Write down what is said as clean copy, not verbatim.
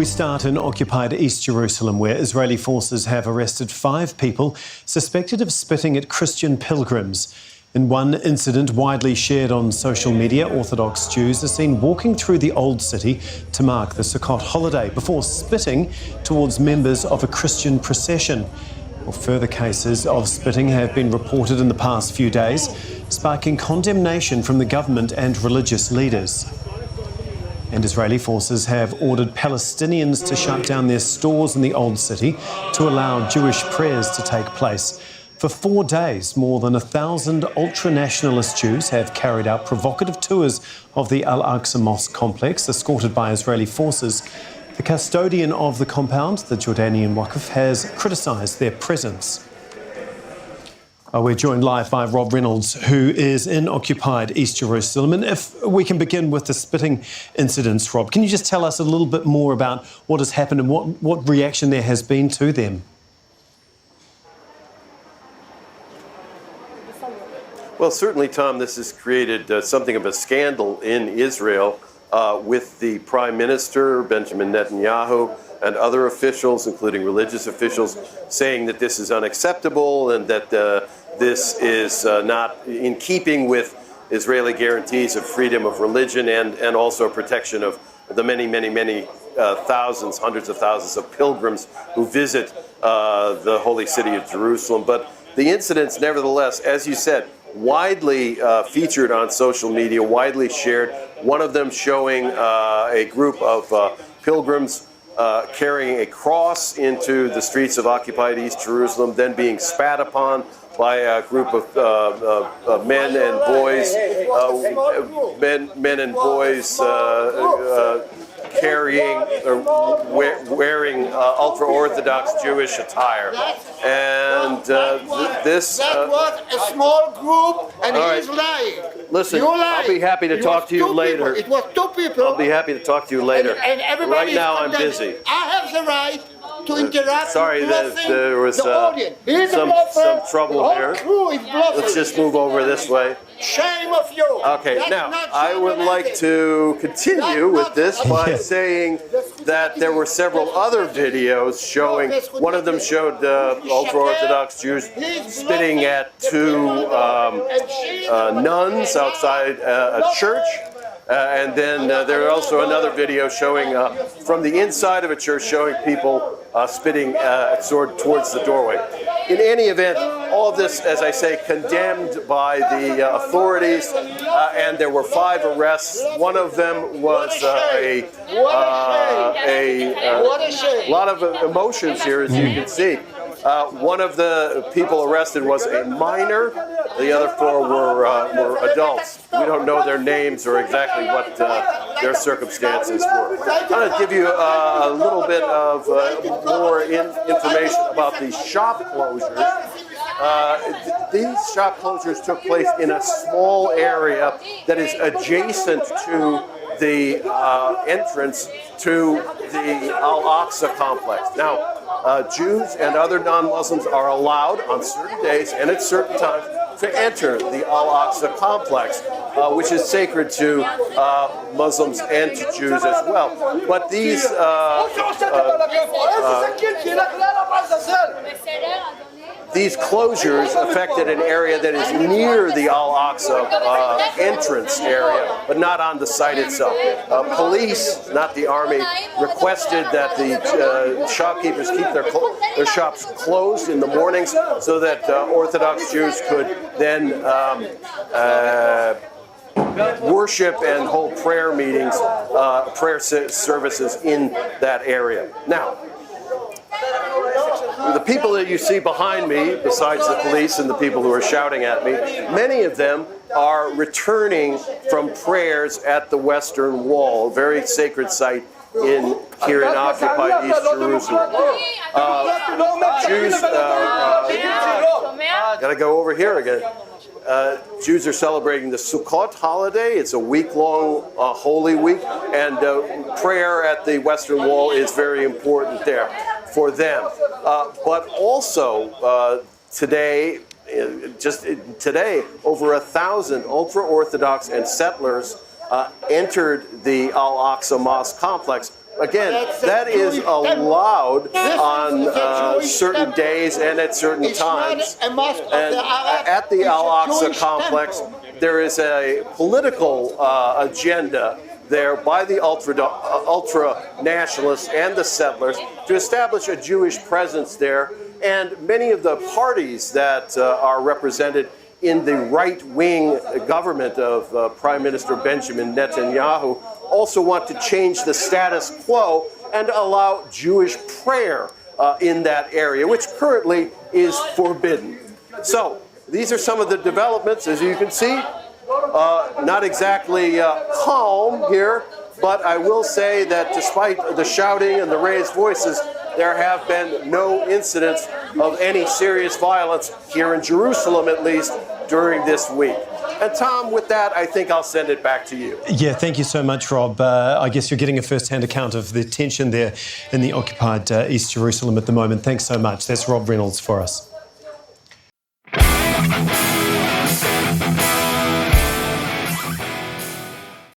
We start in occupied East Jerusalem, where Israeli forces have arrested 5 people suspected of spitting at Christian pilgrims. In one incident widely shared on social media, Orthodox Jews are seen walking through the Old City to mark the Sukkot holiday before spitting towards members of a Christian procession. Well, further cases of spitting have been reported in the past few days, sparking condemnation from the government and religious leaders. And Israeli forces have ordered Palestinians to shut down their stores in the Old City to allow Jewish prayers to take place. For 4 days, more than 1,000 ultra-nationalist Jews have carried out provocative tours of the Al-Aqsa Mosque complex, escorted by Israeli forces. The custodian of the compound, the Jordanian Waqf, has criticised their presence. We're joined live by Rob Reynolds, who is in occupied East Jerusalem. And if we can begin with the spitting incidents, Rob, can you just tell us a little bit more about what has happened and what reaction there has been to them? Well, certainly, Tom, this has created something of a scandal in Israel with the Prime Minister, Benjamin Netanyahu, and other officials, including religious officials, saying that this is unacceptable and that this is not in keeping with Israeli guarantees of freedom of religion and also protection of the many thousands, hundreds of thousands of pilgrims who visit the holy city of Jerusalem. But the incidents, nevertheless, as you said, widely featured on social media, widely shared. One of them showing a group of pilgrims carrying a cross into the streets of occupied East Jerusalem, then being spat upon by a group of men and boys, carrying or wearing ultra-Orthodox Jewish attire. And that was a small group, and he's lying. Listen, I'll be happy to talk to you later. It was 2 people. I'll be happy to talk to you later. And everybody right now, I'm busy. I have the right to interact. Sorry that there was some trouble here. Let's just move over this way. Shame of you. Okay, now I would like to continue with this by saying that there were several other videos showing, one of them showed ultra-Orthodox Jews spitting at 2 nuns outside a church. And then there was also another video showing from the inside of a church, showing people spitting towards the doorway. In any event, all of this, as I say, condemned by the authorities, and there were 5 arrests. One of them was a lot of emotions here, as you can see. One of the people arrested was a minor. The other 4 were adults. We don't know their names or exactly what their circumstances were. I'm going to give you a little bit of more information about these shop closures. These shop closures took place in a small area that is adjacent to the entrance to the Al-Aqsa complex. Now, Jews and other non-Muslims are allowed on certain days and at certain times to enter the Al-Aqsa complex, which is sacred to Muslims and to Jews as well. But these closures affected an area that is near the Al-Aqsa entrance area, but not on the site itself. Police, not the army, requested that the shopkeepers keep their shops closed in the mornings so that Orthodox Jews could then worship and hold prayer meetings, prayer services in that area. Now, the people that you see behind me, besides the police and the people who are shouting at me, many of them are returning from prayers at the Western Wall, a very sacred site here in occupied East Jerusalem. Jews, gotta go over here again. Jews are celebrating the Sukkot holiday. It's a week-long Holy Week, and prayer at the Western Wall is very important there for them. But also today, just today, over 1,000 ultra-Orthodox and settlers entered the Al-Aqsa Mosque complex again, that is allowed on certain days and at certain times. And at the Al-Aqsa complex, there is a political agenda there by the ultra-nationalists and the settlers to establish a Jewish presence there. And many of the parties that are represented in the right-wing government of Prime Minister Benjamin Netanyahu also want to change the status quo and allow Jewish prayer in that area, which currently is forbidden. So these are some of the developments, as you can see. Not exactly calm here, but I will say that despite the shouting and the raised voices, there have been no incidents of any serious violence here in Jerusalem, at least during this week. And Tom, with that, I think I'll send it back to you. Yeah, thank you so much, Rob. I guess you're getting a first-hand account of the tension there in the occupied East Jerusalem at the moment. Thanks so much. That's Rob Reynolds for us.